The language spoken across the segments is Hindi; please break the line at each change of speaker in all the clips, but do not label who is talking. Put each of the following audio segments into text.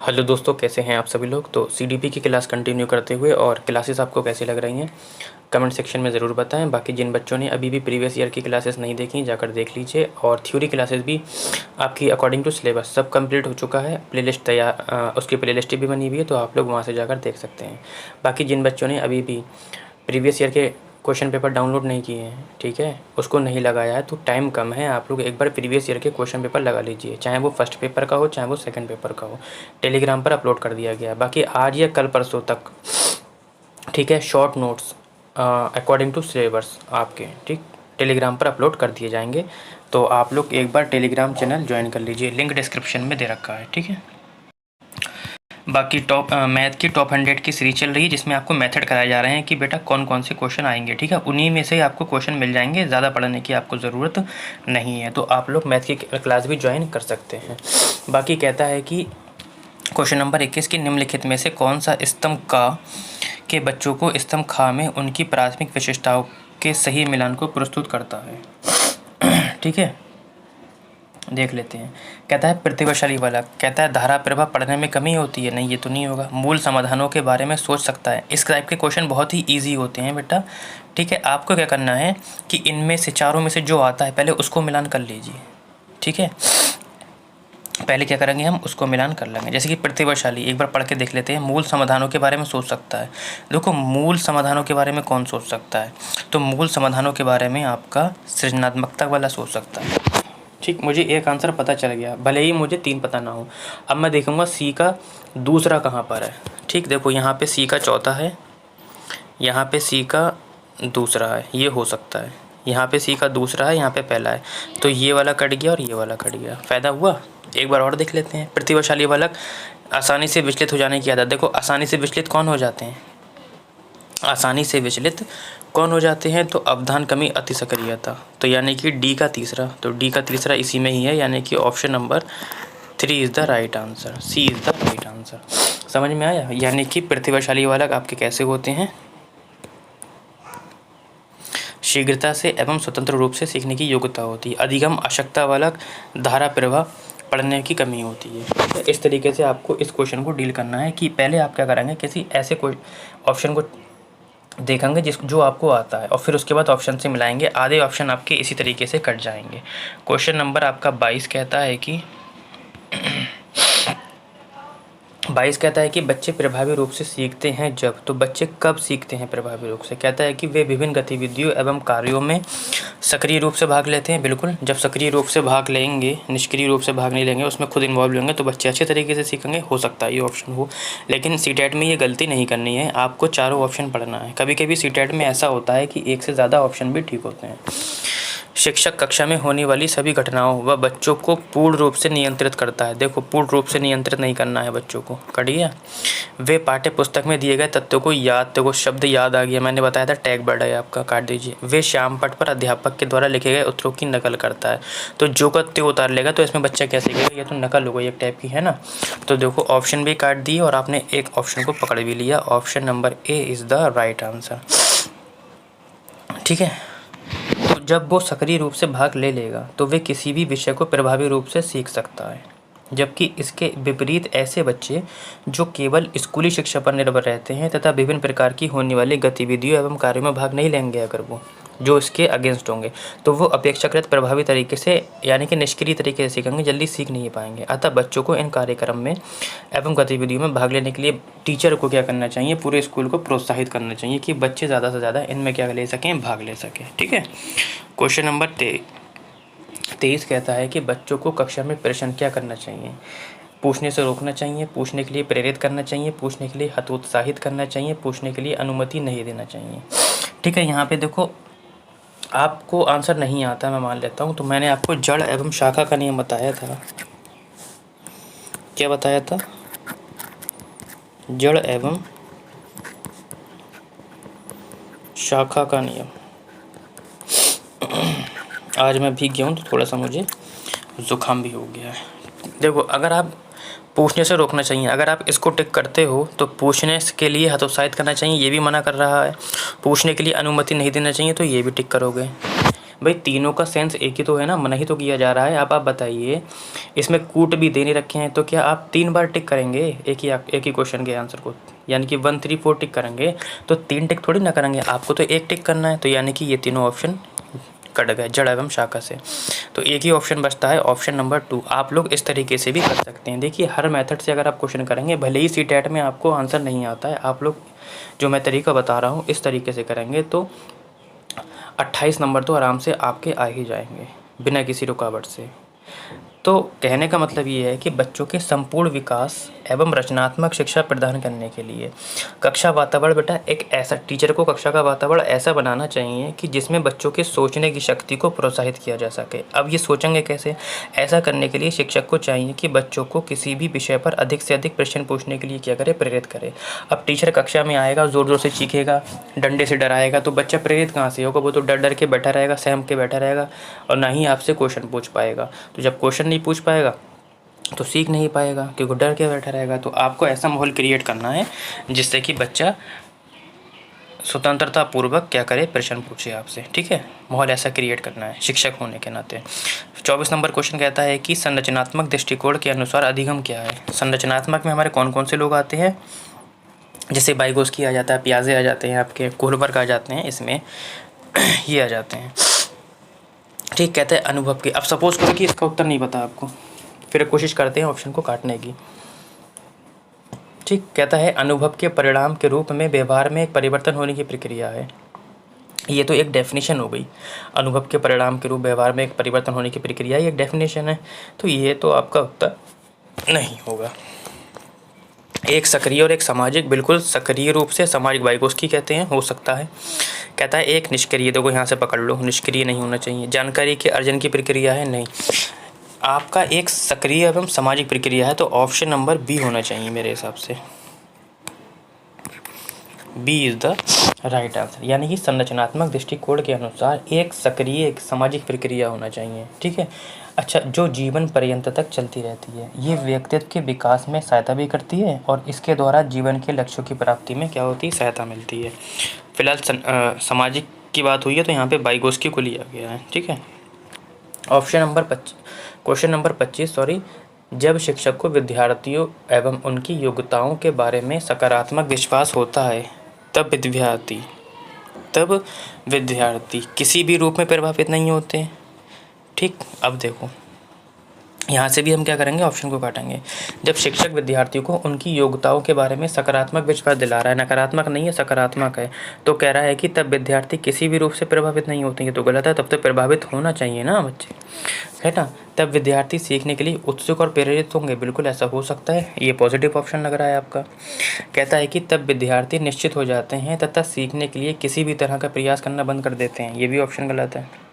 हेलो दोस्तों, कैसे हैं आप सभी लोग। तो सीडीपी की क्लास कंटिन्यू करते हुए और क्लासेस आपको कैसी लग रही हैं कमेंट सेक्शन में ज़रूर बताएं। बाकी जिन बच्चों ने अभी भी प्रीवियस ईयर की क्लासेस नहीं देखी जाकर देख लीजिए, और थ्योरी क्लासेस भी आपकी अकॉर्डिंग टू सिलेबस सब कंप्लीट हो चुका है। प्लेलिस्ट तैयार, उसकी प्लेलिस्ट भी बनी हुई है, तो आप लोग वहाँ से जाकर देख सकते हैं। बाकी जिन बच्चों ने अभी भी प्रीवियस ईयर के क्वेश्चन पेपर डाउनलोड नहीं किए हैं, ठीक है, उसको नहीं लगाया है, तो टाइम कम है, आप लोग एक बार प्रीवियस ईयर के क्वेश्चन पेपर लगा लीजिए, चाहे वो फर्स्ट पेपर का हो चाहे वो सेकंड पेपर का हो। टेलीग्राम पर अपलोड कर दिया गया है। बाकी आज या कल परसों तक, ठीक है, short notes according to syllabus आपके, ठीक, टेलीग्राम पर अपलोड कर दिए जाएंगे। तो आप लोग एक बार टेलीग्राम चैनल ज्वाइन कर लीजिए, लिंक डिस्क्रिप्शन में दे रखा है, ठीक है। बाकी मैथ की टॉप 100 की सीरीज चल रही है, जिसमें आपको मेथड कराए जा रहे हैं कि बेटा कौन कौन से क्वेश्चन आएंगे, ठीक है। उन्हीं में से ही आपको क्वेश्चन मिल जाएंगे, ज़्यादा पढ़ने की आपको ज़रूरत नहीं है। तो आप लोग मैथ की क्लास भी ज्वाइन कर सकते हैं। बाकी कहता है कि क्वेश्चन नंबर 21 की निम्नलिखित में से कौन सा स्तंभ का के बच्चों को स्तंभ खा में उनकी प्राथमिक विशेषताओं के सही मिलान को प्रस्तुत करता है, ठीक है। देख लेते हैं। कहता है प्रतिभाशाली वाला, कहता है धारा प्रवाह पढ़ने में कमी होती है, नहीं ये तो नहीं होगा। मूल समाधानों के बारे में सोच सकता है। इस टाइप के क्वेश्चन बहुत ही इजी होते हैं बेटा, ठीक है। आपको क्या करना है कि इनमें से चारों में से जो आता है पहले उसको मिलान कर लीजिए, ठीक है। पहले क्या करेंगे, हम उसको मिलान कर लेंगे। जैसे कि प्रतिभाशाली, एक बार पढ़ के देख लेते हैं। मूल समाधानों के बारे में सोच सकता है। देखो, मूल समाधानों के बारे में कौन सोच सकता है, तो मूल समाधानों के बारे में आपका सृजनात्मकता वाला सोच सकता है, ठीक। मुझे एक आंसर पता चल गया, भले ही मुझे 3 पता ना हो। अब मैं देखूंगा सी का दूसरा कहाँ पर है, ठीक। देखो, यहाँ पे सी का चौथा है, यहाँ पे सी का दूसरा है, ये हो सकता है। यहाँ पे सी का दूसरा है, यहाँ पे पहला है, तो ये वाला कट गया और ये वाला कट गया, फ़ायदा हुआ। एक बार और देख लेते हैं। प्रतिभाशाली बालक आसानी से विचलित हो जाने की आदत। देखो, आसानी से विचलित कौन हो जाते हैं, आसानी से विचलित कौन हो जाते हैं, तो अवधान कमी अति सक्रियता, तो यानी कि डी का तीसरा, तो डी का तीसरा इसी में ही है, यानी कि option number 3 is the right answer, C is the right answer. समझ में आया। यानी कि प्रतिभाशाली बालक आपके कैसे होते हैं, शीघ्रता से एवं स्वतंत्र रूप से सीखने की योग्यता होती है। अधिगम अशक्ता बालक धारा प्रवाह पढ़ने की कमी होती है। इस तरीके से आपको इस क्वेश्चन को डील करना है कि पहले आप क्या करेंगे, किसी ऐसे कोई ऑप्शन को देखेंगे जो आपको आता है, और फिर उसके बाद ऑप्शन से मिलाएंगे। आधे ऑप्शन आपके इसी तरीके से कट जाएंगे। क्वेश्चन नंबर आपका 22 कहता है कि 22 कहता है कि बच्चे प्रभावी रूप से सीखते हैं जब, तो बच्चे कब सीखते हैं प्रभावी रूप से। कहता है कि वे विभिन्न गतिविधियों एवं कार्यों में सक्रिय रूप से भाग लेते हैं। बिल्कुल, जब सक्रिय रूप से भाग लेंगे, निष्क्रिय रूप से भाग नहीं लेंगे, उसमें खुद इन्वॉल्व होंगे, तो बच्चे अच्छे तरीके से सीखेंगे। हो सकता है ये ऑप्शन हो, लेकिन सीटेट में ये गलती नहीं करनी है, आपको चारों ऑप्शन पढ़ना है। कभी कभी सीटेट में ऐसा होता है कि एक से ज़्यादा ऑप्शन भी ठीक होते हैं। शिक्षक कक्षा में होने वाली सभी घटनाओं व बच्चों को पूर्ण रूप से नियंत्रित करता है। देखो, पूर्ण रूप से नियंत्रित नहीं करना है बच्चों को, करिए। वे पाठ्य पुस्तक में दिए गए तत्वों को याद, देखो शब्द याद आ गया, मैंने बताया था टैग वर्ड है आपका, काट दीजिए। वे श्याम पट पर अध्यापक के द्वारा लिखे गए उत्तरों की नकल करता है। तो जो का त्यों उतार लेगा, तो इसमें बच्चा क्या सीखेगा, ये तो नकल हो गई एक टाइप की, है ना। तो देखो, ऑप्शन भी काट दिए और आपने एक ऑप्शन को पकड़ भी लिया। Option number A is the right answer, ठीक है। तो जब वो सक्रिय रूप से भाग ले लेगा तो वे किसी भी विषय को प्रभावी रूप से सीख सकता है, जबकि इसके विपरीत ऐसे बच्चे जो केवल स्कूली शिक्षा पर निर्भर रहते हैं तथा विभिन्न प्रकार की होने वाली गतिविधियों एवं कार्यों में भाग नहीं लेंगे, अगर वो जो इसके अगेंस्ट होंगे, तो वो अपेक्षाकृत प्रभावी तरीके से यानी कि निष्क्रिय तरीके से सीखेंगे, जल्दी सीख नहीं पाएंगे। अतः बच्चों को इन कार्यक्रम में एवं गतिविधियों में भाग लेने के लिए टीचर को क्या करना चाहिए, पूरे स्कूल को प्रोत्साहित करना चाहिए कि बच्चे ज़्यादा से ज़्यादा इनमें क्या ले सकें, भाग ले सकें, ठीक है। क्वेश्चन नंबर 23 कहता है कि बच्चों को कक्षा में प्रश्न क्या करना चाहिए, पूछने से रोकना चाहिए, पूछने के लिए प्रेरित करना चाहिए, पूछने के लिए हतोत्साहित करना चाहिए, पूछने के लिए अनुमति नहीं देना चाहिए, ठीक है। यहाँ पे देखो, आपको आंसर नहीं आता, मैं मान लेता हूँ, तो मैंने आपको जड़ एवं शाखा का नियम बताया था। क्या बताया था, जड़ एवं शाखा का नियम। आज मैं भीग गया हूँ, तो थोड़ा सा मुझे जुकाम भी हो गया है। देखो, अगर आप पूछने से रोकना चाहिए, अगर आप इसको टिक करते हो तो पूछने के लिए हतोत्साहित करना चाहिए, ये भी मना कर रहा है। पूछने के लिए अनुमति नहीं देना चाहिए, तो ये भी टिक करोगे। भाई तीनों का सेंस एक ही तो है ना, मना ही तो किया जा रहा है। अब आप बताइए, इसमें कूट भी देने रखे हैं तो क्या आप 3 बार टिक करेंगे एक ही क्वेश्चन के आंसर को, यानी कि 1 3 4 टिक करेंगे, तो 3 टिक थोड़ी ना करेंगे, आपको तो 1 टिक करना है। तो यानी कि ये तीनों ऑप्शन कट गए जड़ एवं शाखा से। तो एक ही ऑप्शन बचता है, ऑप्शन नंबर 2। आप लोग इस तरीके से भी कर सकते हैं। देखिए हर मेथड से अगर आप क्वेश्चन करेंगे, भले ही सीटेट में आपको आंसर नहीं आता है, आप लोग जो मैं तरीका बता रहा हूँ इस तरीके से करेंगे तो 28 नंबर तो आराम से आपके आ ही जाएंगे बिना किसी रुकावट से। तो कहने का मतलब ये है कि बच्चों के संपूर्ण विकास एवं रचनात्मक शिक्षा प्रदान करने के लिए कक्षा वातावरण बेटा एक ऐसा, टीचर को कक्षा का वातावरण ऐसा बनाना चाहिए कि जिसमें बच्चों के सोचने की शक्ति को प्रोत्साहित किया जा सके। अब ये सोचेंगे कैसे? ऐसा करने के लिए शिक्षक को चाहिए कि बच्चों को किसी भी विषय पर अधिक से अधिक प्रश्न पूछने के लिए क्या करे, प्रेरित करे। अब टीचर कक्षा में आएगा, ज़ोर ज़ोर से चीखेगा, डंडे से डराएगा, तो बच्चा प्रेरित कहाँ से होगा? वो तो डर डर के बैठा रहेगा, सहम के बैठा रहेगा और ना ही आपसे क्वेश्चन पूछ पाएगा। तो जब क्वेश्चन नहीं पूछ पाएगा तो सीख नहीं पाएगा, क्योंकि डर के बैठा रहेगा। तो आपको ऐसा माहौल क्रिएट करना है जिससे कि बच्चा स्वतंत्रता पूर्वक क्या करे, प्रश्न पूछे आपसे। ठीक है, माहौल ऐसा क्रिएट करना है शिक्षक होने के नाते। 24 नंबर क्वेश्चन कहता है कि संरचनात्मक दृष्टिकोण के अनुसार अधिगम क्या है। संरचनात्मक में हमारे कौन कौन से लोग आते हैं? जैसे वाइगोस्की आ जाता है, पियाजे आ जाते हैं, आपके कोहलबर्ग आ जाते हैं, इसमें ये आ जाते हैं। ठीक, कहते हैं अनुभव के। अब सपोज करो कि इसका उत्तर नहीं पता आपको, फिर कोशिश करते हैं ऑप्शन को काटने की। ठीक, कहता है अनुभव के परिणाम के रूप में व्यवहार में एक परिवर्तन होने की प्रक्रिया है। ये तो एक डेफिनेशन हो गई, अनुभव के परिणाम के रूप व्यवहार में एक परिवर्तन होने की प्रक्रिया, ये एक डेफिनेशन है। तो ये तो आपका उत्तर नहीं होगा। एक सक्रिय और एक सामाजिक, बिल्कुल सक्रिय रूप से सामाजिक वाइगोस्की कहते हैं, हो सकता है। कहता है एक निष्क्रिय, देखो यहाँ से पकड़ लो, निष्क्रिय नहीं होना चाहिए। जानकारी के अर्जन की प्रक्रिया है, नहीं। आपका एक सक्रिय एवं सामाजिक प्रक्रिया है, तो ऑप्शन नंबर बी होना चाहिए मेरे हिसाब से। B is the right answer, यानी कि संरचनात्मक दृष्टिकोण के अनुसार एक सक्रिय एक सामाजिक प्रक्रिया होना चाहिए। ठीक है, अच्छा, जो जीवन पर्यंत तक चलती रहती है, ये व्यक्तित्व के विकास में सहायता भी करती है और इसके द्वारा जीवन के लक्ष्यों की प्राप्ति में क्या होती है, सहायता मिलती है। फिलहाल सामाजिक की बात हुई है तो यहाँ पे वाइगोस्की को लिया गया है। ठीक है, क्वेश्चन नंबर 25 सॉरी, जब शिक्षक को विद्यार्थियों एवं उनकी योग्यताओं के बारे में सकारात्मक विश्वास होता है तब विद्यार्थी किसी भी रूप में प्रभावित नहीं होते। ठीक, अब देखो यहाँ से भी हम क्या करेंगे, ऑप्शन को काटेंगे। जब शिक्षक विद्यार्थियों को उनकी योग्यताओं के बारे में सकारात्मक विश्वास दिला रहा है, नकारात्मक नहीं है, सकारात्मक है, तो कह रहा है कि तब विद्यार्थी किसी भी रूप से प्रभावित नहीं होते हैं, तो गलत है। तब तो प्रभावित होना चाहिए ना बच्चे, है ना। तब विद्यार्थी सीखने के लिए उत्सुक और प्रेरित होंगे, बिल्कुल ऐसा हो सकता है, ये पॉजिटिव ऑप्शन लग रहा है आपका। कहता है कि तब विद्यार्थी निश्चित हो जाते हैं तथा सीखने के लिए किसी भी तरह का प्रयास करना बंद कर देते हैं, ये भी ऑप्शन गलत है।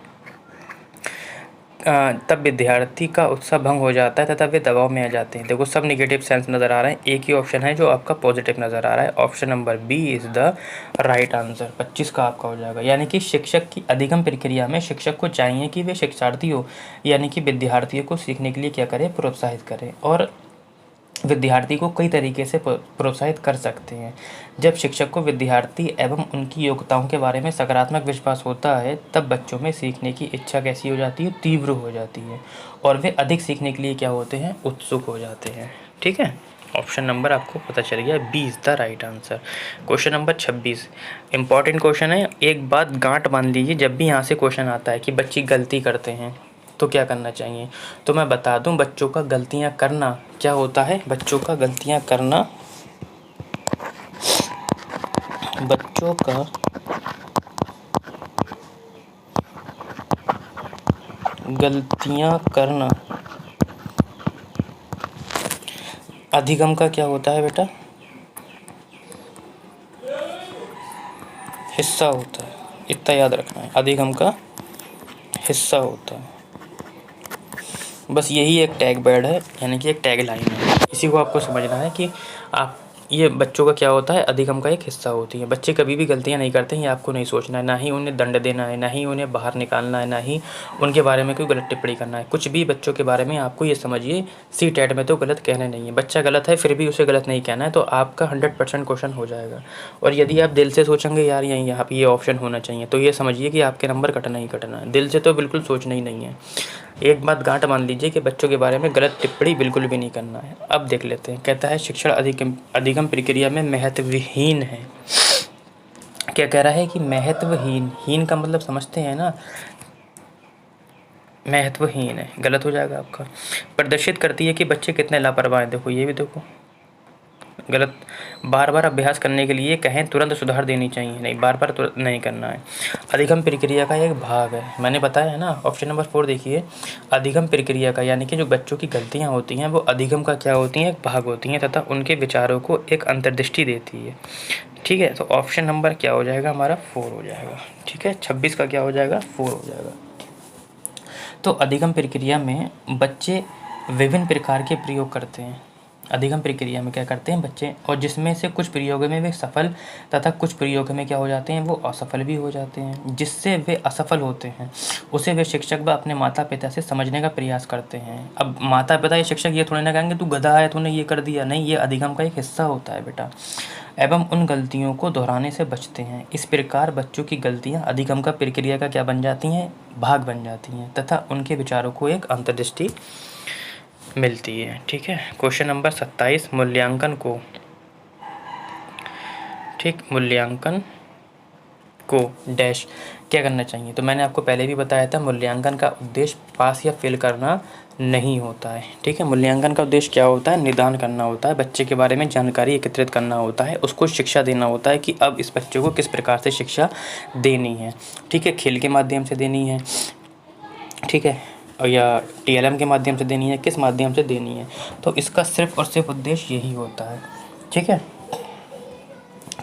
तब विद्यार्थी का उत्साह भंग हो जाता है तथा वे दबाव में आ जाते हैं। देखो सब निगेटिव सेंस नज़र आ रहे हैं, एक ही ऑप्शन है जो आपका पॉजिटिव नज़र आ रहा है। Option number B is the right answer, 25 का आपका हो जाएगा। यानी कि शिक्षक की अधिगम प्रक्रिया में शिक्षक को चाहिए कि वे शिक्षार्थियों यानी कि विद्यार्थियों को सीखने के लिए क्या करें, प्रोत्साहित करें, और विद्यार्थी को कई तरीके से प्रोत्साहित कर सकते हैं। जब शिक्षक को विद्यार्थी एवं उनकी योग्यताओं के बारे में सकारात्मक विश्वास होता है तब बच्चों में सीखने की इच्छा कैसी हो जाती है, तीव्र हो जाती है, और वे अधिक सीखने के लिए क्या होते हैं, उत्सुक हो जाते हैं। ठीक है, ऑप्शन नंबर आपको पता चल गया, B is the right answer. Question number 26 important question है। एक बात गांठ बांध लीजिए, जब भी यहाँ से क्वेश्चन आता है कि बच्चे गलती करते हैं तो क्या करना चाहिए, तो मैं बता दूं, बच्चों का गलतियां करना क्या होता है, बच्चों का गलतियां करना अधिगम का क्या होता है बेटा, हिस्सा होता है, इतना याद रखना है, अधिगम का हिस्सा होता है। बस यही एक टैग वर्ड है, यानी कि एक टैग लाइन है, इसी को आपको समझना है कि आप ये बच्चों का क्या होता है, अधिगम का एक हिस्सा होती है। बच्चे कभी भी गलतियाँ नहीं करते हैं, ये आपको नहीं सोचना है, ना ही उन्हें दंड देना है, ना ही उन्हें बाहर निकालना है, ना ही उनके बारे में कोई गलत टिप्पणी करना है। कुछ भी बच्चों के बारे में आपको ये समझिए, सी-टेट में तो गलत कहना नहीं है। बच्चा गलत है फिर भी उसे गलत नहीं कहना है, तो आपका 100% क्वेश्चन हो जाएगा। और यदि आप दिल से सोचेंगे यार यहाँ पे ये ऑप्शन होना चाहिए, तो ये समझिए कि आपके नंबर कटना ही कटना है। दिल से तो बिल्कुल सोचना ही नहीं है। एक बात गांठ मान लीजिए कि बच्चों के बारे में गलत टिप्पणी बिल्कुल भी नहीं करना है। अब देख लेते हैं, कहता है शिक्षण अधिगम प्रक्रिया में महत्वहीन है। क्या कह रहा है कि महत्वहीन, हीन का मतलब समझते हैं ना, महत्वहीन है, गलत हो जाएगा आपका। प्रदर्शित करती है कि बच्चे कितने लापरवाह हैं। देखो ये भी देखो गलत। बार बार अभ्यास करने के लिए कहें तुरंत सुधार देनी चाहिए, नहीं बार बार तुरंत नहीं करना है। अधिगम प्रक्रिया का एक भाग है, मैंने बताया है ना। ऑप्शन नंबर 4 देखिए, अधिगम प्रक्रिया का यानी कि जो बच्चों की गलतियाँ होती हैं वो अधिगम का क्या होती हैं, एक भाग होती हैं तथा उनके विचारों को एक अंतर्दृष्टि देती है। ठीक है, तो ऑप्शन नंबर क्या हो जाएगा हमारा, 4 हो जाएगा। ठीक है, 26 का क्या हो जाएगा, 4 हो जाएगा। तो अधिगम प्रक्रिया में बच्चे विभिन्न प्रकार के प्रयोग करते हैं। अधिगम प्रक्रिया में क्या करते हैं बच्चे, और जिसमें से कुछ प्रयोगों में वे सफल तथा कुछ प्रयोगों में क्या हो जाते हैं, वो असफल भी हो जाते हैं। जिससे वे असफल होते हैं उसे वे शिक्षक व अपने माता पिता से समझने का प्रयास करते हैं। अब माता पिता या शिक्षक ये थोड़ी ना कहेंगे तू गधा है, तूने ये कर दिया, नहीं, ये अधिगम का एक हिस्सा होता है बेटा। एवं उन गलतियों को दोहराने से बचते हैं। इस प्रकार बच्चों की गलतियाँ अधिगम का प्रक्रिया का क्या बन जाती हैं, भाग बन जाती हैं तथा उनके विचारों को एक अंतर्दृष्टि मिलती है। ठीक है, क्वेश्चन नंबर 27, मूल्यांकन को, ठीक, मूल्यांकन को डैश क्या करना चाहिए। तो मैंने आपको पहले भी बताया था, मूल्यांकन का उद्देश्य पास या फेल करना नहीं होता है। ठीक है, मूल्यांकन का उद्देश्य क्या होता है, निदान करना होता है, बच्चे के बारे में जानकारी एकत्रित करना होता है, उसको शिक्षा देना होता है कि अब इस बच्चे को किस प्रकार से शिक्षा देनी है। ठीक है, खेल के माध्यम से देनी है, ठीक है, या टीएलएम के माध्यम से देनी है, किस माध्यम से देनी है, तो इसका सिर्फ और सिर्फ उद्देश्य यही होता है। ठीक है,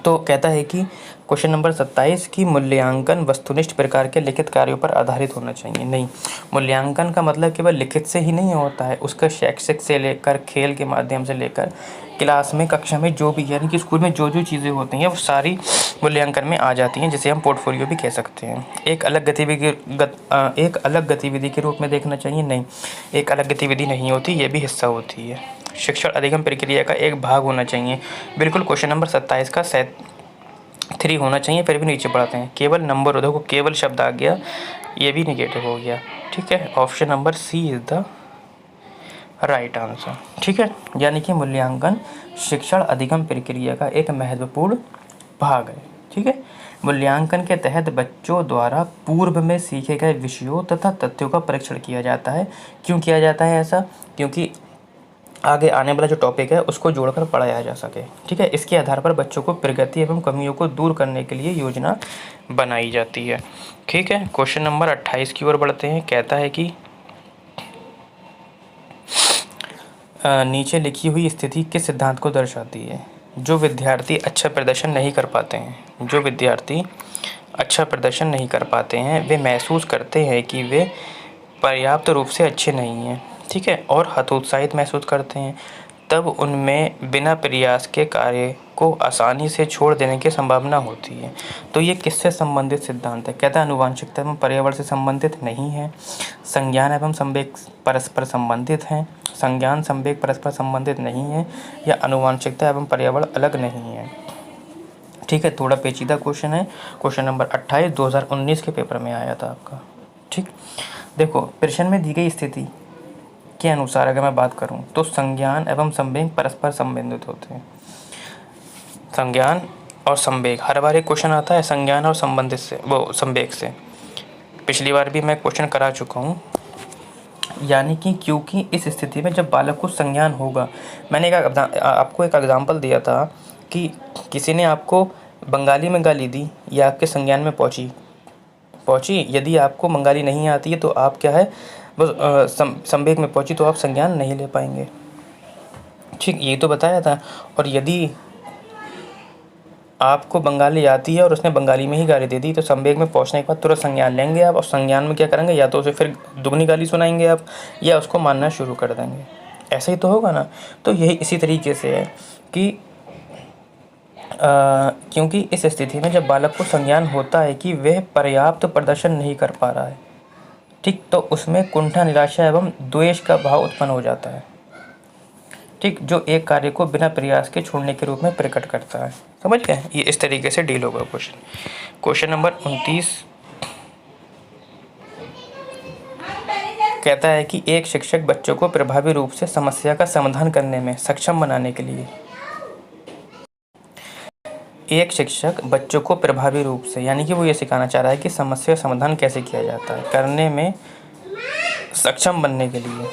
तो कहता है कि क्वेश्चन नंबर 27 की मूल्यांकन वस्तुनिष्ठ प्रकार के लिखित कार्यों पर आधारित होना चाहिए। नहीं, मूल्यांकन का मतलब केवल लिखित से ही नहीं होता है, उसका शैक्षिक से लेकर खेल के माध्यम से लेकर क्लास में, कक्षा में जो भी, यानी कि स्कूल में जो जो चीज़ें होती हैं वो सारी मूल्यांकन में आ जाती हैं, जिसे हम पोर्टफोलियो भी कह सकते हैं। एक अलग गतिविधि के रूप में देखना चाहिए, नहीं, एक अलग गतिविधि नहीं होती, ये भी हिस्सा होती है। शिक्षण अधिगम प्रक्रिया का एक भाग होना चाहिए, बिल्कुल क्वेश्चन नंबर 27 का 3 होना चाहिए। फिर भी नीचे पढ़ाते हैं, केवल नंबर, देखो केवल शब्द आ गया, ये भी निगेटिव हो गया। ठीक है, option number C is the right answer. ठीक है, यानी कि मूल्यांकन शिक्षण अधिगम प्रक्रिया का एक महत्वपूर्ण भाग है। ठीक है, मूल्यांकन के तहत बच्चों द्वारा पूर्व में सीखे गए विषयों तथा तथ्यों का परीक्षण किया जाता है। क्यों किया जाता है ऐसा, क्योंकि आगे आने वाला जो टॉपिक है उसको जोड़कर पढ़ाया जा सके। ठीक है, इसके आधार पर बच्चों को प्रगति एवं कमियों को दूर करने के लिए योजना बनाई जाती है। ठीक है, क्वेश्चन नंबर 28 की ओर बढ़ते हैं। कहता है कि नीचे लिखी हुई स्थिति किस सिद्धांत को दर्शाती है। जो विद्यार्थी अच्छा प्रदर्शन नहीं कर पाते हैं, वे महसूस करते हैं कि वे पर्याप्त रूप से अच्छे नहीं हैं। ठीक है, और हतोत्साहित महसूस करते हैं, तब उनमें बिना प्रयास के कार्य को आसानी से छोड़ देने की संभावना होती है। तो ये किससे संबंधित सिद्धांत है, कहता है आनुवांशिकता एवं पर्यावरण से संबंधित नहीं है, संज्ञान एवं संवेग परस्पर संबंधित हैं, संज्ञान संवेग परस्पर संबंधित नहीं है, या आनुवांशिकता एवं पर्यावरण अलग नहीं है। ठीक है, थोड़ा पेचीदा क्वेश्चन है। क्वेश्चन नंबर 28 2019 के पेपर में आया था आपका। ठीक, देखो प्रश्न में दी गई स्थिति के अनुसार अगर मैं बात करूं तो संज्ञान एवं संवेग परस्पर संबंधित होते हैं। संज्ञान और संवेग, हर बार एक क्वेश्चन आता है संज्ञान और संबंधित से, वो संवेग से। पिछली बार भी मैं क्वेश्चन करा चुका हूं। यानी कि क्योंकि इस स्थिति में जब बालक को संज्ञान होगा, मैंने आपको एक एग्जाम्पल दिया था कि किसी ने आपको बंगाली में गाली दी, या आपके संज्ञान में पहुंची। यदि आपको बंगाली नहीं आती है तो आप क्या है, बस संवेग में पहुंची, तो आप संज्ञान नहीं ले पाएंगे। ठीक, ये तो बताया था। और यदि आपको बंगाली आती है और उसने बंगाली में ही गाली दे दी, तो संवेग में पहुंचने के बाद तुरंत संज्ञान लेंगे आप, और संज्ञान में क्या करेंगे, या तो उसे फिर दुगनी गाली सुनाएंगे आप, या उसको मानना शुरू कर देंगे। ऐसा ही तो होगा ना। तो यही इसी तरीके से है कि क्योंकि इस स्थिति में जब बालक को संज्ञान होता है कि वह पर्याप्त प्रदर्शन नहीं कर पा रहा है, ठीक, तो उसमें कुंठा, निराशा एवं द्वेष का भाव उत्पन्न हो जाता है, ठीक, जो एक कार्य को बिना प्रयास के छोड़ने के रूप में प्रकट करता है। समझ गए? ये इस तरीके से डील होगा क्वेश्चन नंबर 29 कहता है कि एक शिक्षक बच्चों को प्रभावी रूप से समस्या का समाधान करने में सक्षम बनाने के लिए, एक शिक्षक बच्चों को प्रभावी रूप से, यानी कि वो ये सिखाना चाह रहा है कि समस्या समाधान कैसे किया जाता है, करने में सक्षम बनने के लिए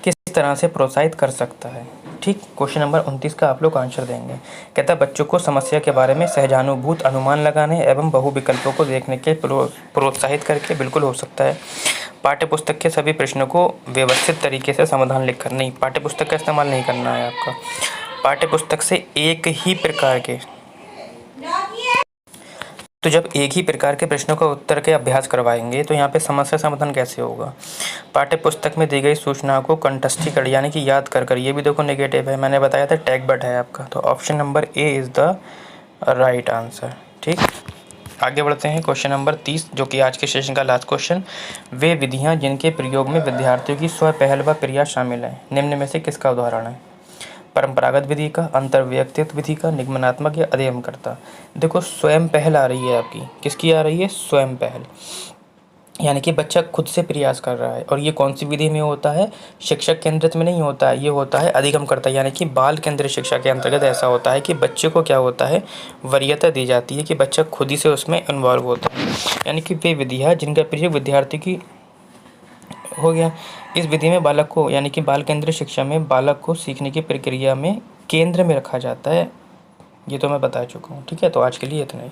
किस तरह से प्रोत्साहित कर सकता है। ठीक, क्वेश्चन नंबर 29 का आप लोग आंसर देंगे। कहता है बच्चों को समस्या के बारे में सहजानुभूत अनुमान लगाने एवं बहु विकल्पों को देखने के प्रोत्साहित करके, बिल्कुल हो सकता है। पाठ्य पुस्तक के सभी प्रश्नों को व्यवस्थित तरीके से समाधान लिखकर, नहीं, पाठ्य पुस्तक का इस्तेमाल नहीं करना है आपका। पाठ्य पुस्तक से एक ही प्रकार के, तो जब एक ही प्रकार के प्रश्नों का उत्तर के अभ्यास करवाएंगे तो यहाँ पे समस्या समाधान कैसे होगा। पाठ्य पुस्तक में दी गई सूचनाओं को कंठस्थी कर, यानी कि याद कर, ये भी देखो नेगेटिव है, मैंने बताया था टैग बट है आपका, तो option number A is the right answer. ठीक, आगे बढ़ते हैं। क्वेश्चन नंबर 30 जो कि आज के सेशन का लास्ट क्वेश्चन, वे विधियाँ जिनके प्रयोग में विद्यार्थियों की स्व पहल व क्रिया शामिल है, निम्न में से किसका उदाहरण है। परंपरागत विधि का, अंतर्वैयक्तिक विधि का, निगमनात्मक या अधिगमकर्ता। देखो स्वयं पहल आ रही है आपकी, किसकी आ रही है, स्वयं पहल, यानी कि बच्चा खुद से प्रयास कर रहा है। और ये कौन सी विधि में होता है, शिक्षक केंद्रित में नहीं होता है, ये होता है अधिगमकर्ता, यानी कि बाल केंद्रित शिक्षा के अंतर्गत ऐसा होता है कि बच्चे को क्या होता है, वरीयता दी जाती है कि बच्चा खुद ही से उसमें इन्वॉल्व होता है, यानी कि वे विधियाँ जिनका प्रयोग विद्यार्थी की हो गया। इस विधि में बालक को, यानी कि बाल केंद्रित शिक्षा में बालक को सीखने की प्रक्रिया में केंद्र में रखा जाता है। ये तो मैं बता चुका हूँ। ठीक है, तो आज के लिए इतना ही।